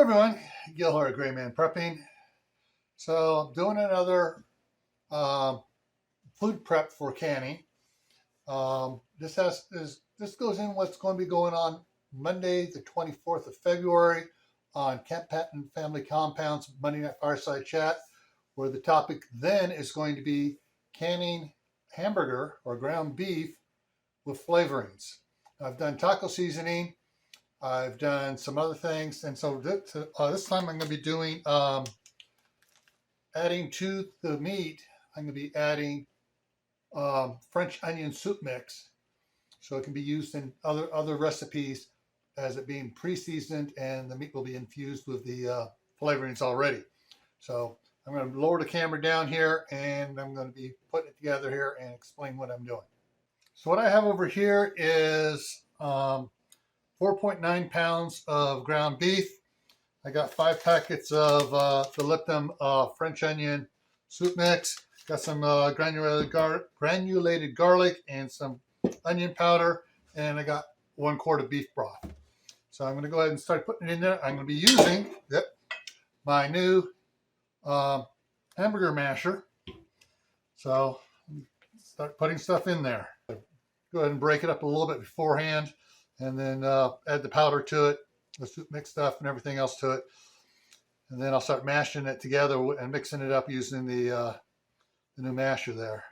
Everyone, Gil here at Gray Man Prepping. So I'm doing another food prep for canning. This goes in what's going to be going on Monday, the 24th of February on Camp Patton Family Compound's Monday Night Fireside Chat, where the topic then is going to be canning hamburger or ground beef with flavorings. I've done taco seasoning. I've done some other things, and so this time I'm going to be doing adding to the meat. I'm going to be adding French onion soup mix, so it can be used in other recipes as it being pre-seasoned, and the meat will be infused with the flavorings already. So I'm going to lower the camera down here, and I'm going to be putting it together here and explain what I'm doing. So what I have over here is 4.9 pounds of ground beef. I got 5 packets of the Lipton French onion soup mix. Got some granulated garlic and some onion powder, and I got 1 quart of beef broth. So I'm going to go ahead and start putting it in there. I'm going to be using my new hamburger masher. So start putting stuff in there. Go ahead and break it up a little bit beforehand, and then add the powder to it, the soup mix stuff and everything else to it. And then I'll start mashing it together and mixing it up using the new masher there.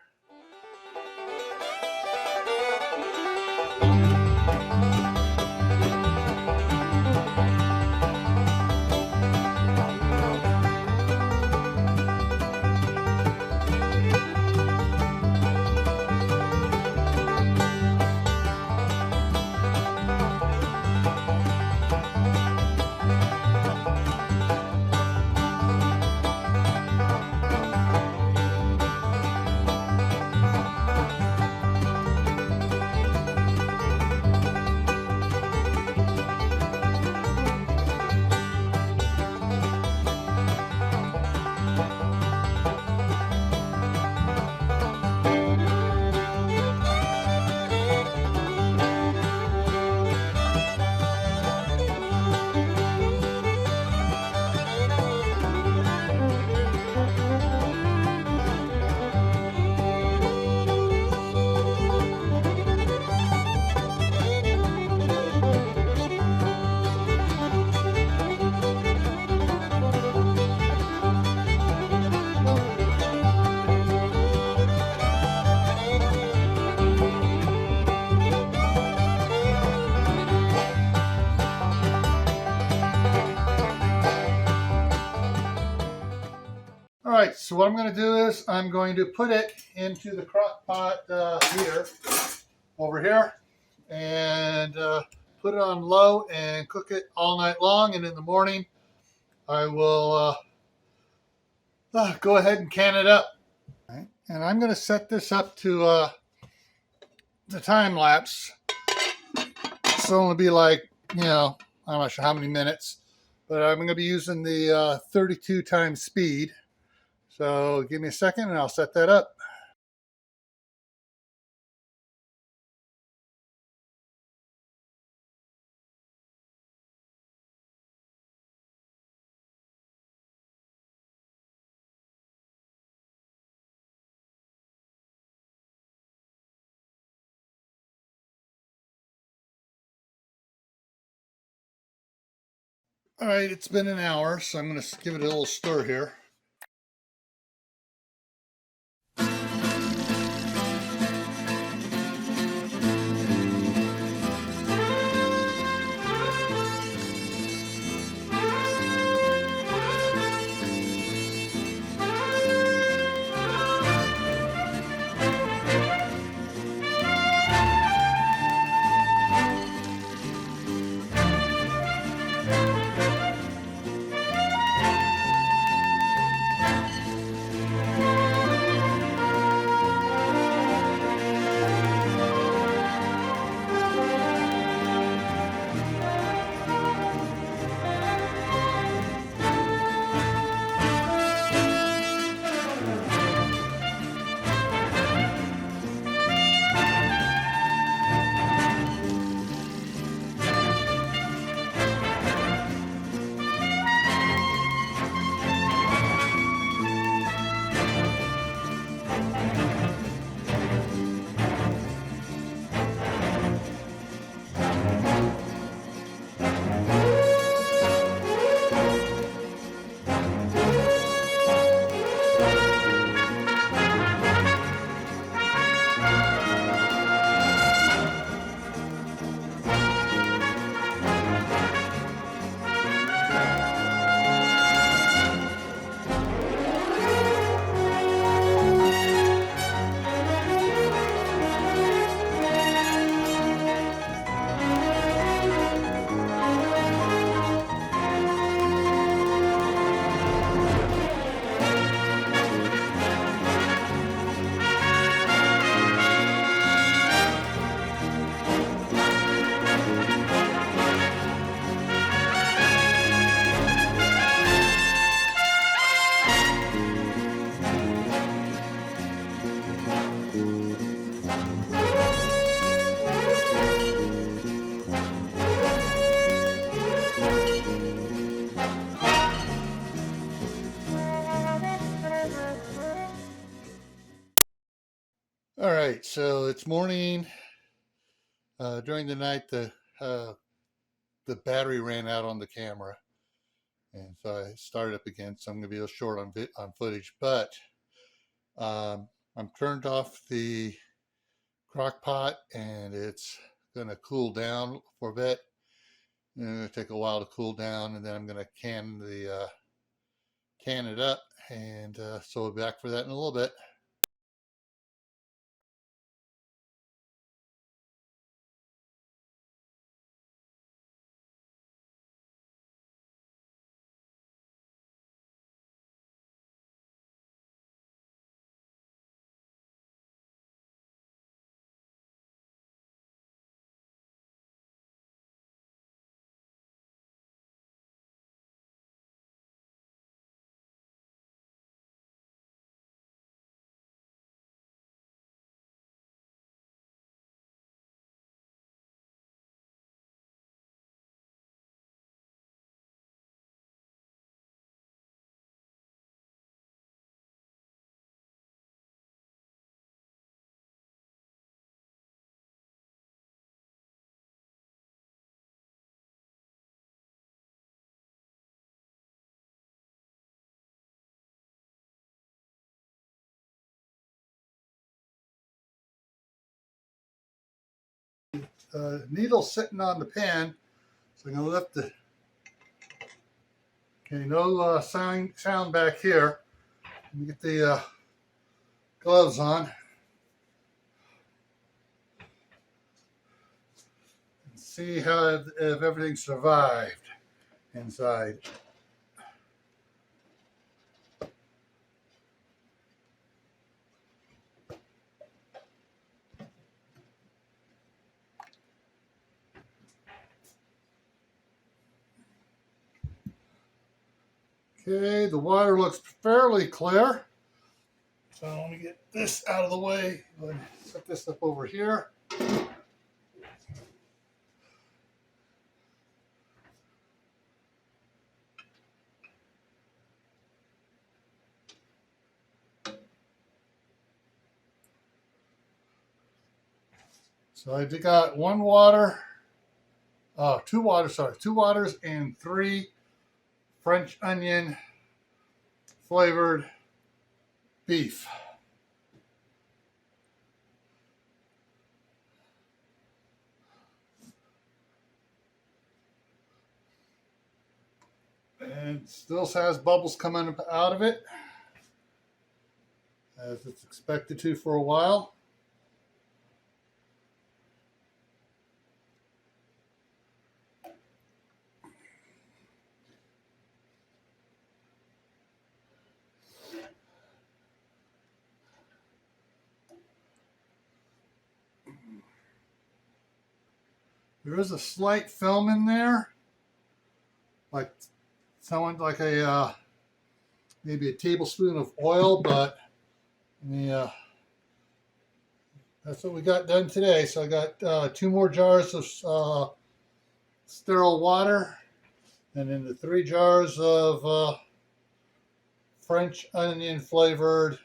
All right, so what I'm going to do is I'm going to put it into the crock pot heater over here and put it on low and cook it all night long. And in the morning, I will go ahead and can it up. Right. And I'm going to set this up to the time lapse. So it'll be like, I'm not sure how many minutes, but I'm going to be using the 32 times speed. So give me a second and I'll set that up. All right, it's been an hour, so I'm going to give it a little stir here. right, so it's morning. During the night, the battery ran out on the camera, and so I started up again. So I'm going to be a little short on footage, but I'm turned off the crock pot, and it's going to cool down for a bit. And it's going to take a while to cool down, and then I'm going to can it up, and so we'll be back for that in a little bit. Needle sitting on the pan, so I'm going to lift the. Okay, no sound back here. Let me get the gloves on. And see how if everything survived inside. Okay, the water looks fairly clear. So let me get this out of the way. Set this up over here. So I got two waters and 3 French onion flavored beef. And it still has bubbles coming out of it, as it's expected to for a while. There is a slight film in there, like maybe a tablespoon of oil, but that's what we got done today. So I got 2 more jars of sterile water, and then the 3 jars of French onion flavored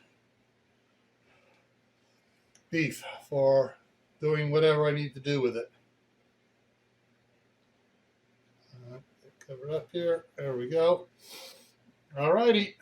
beef for doing whatever I need to do with it. Cover it up here. There we go. All righty.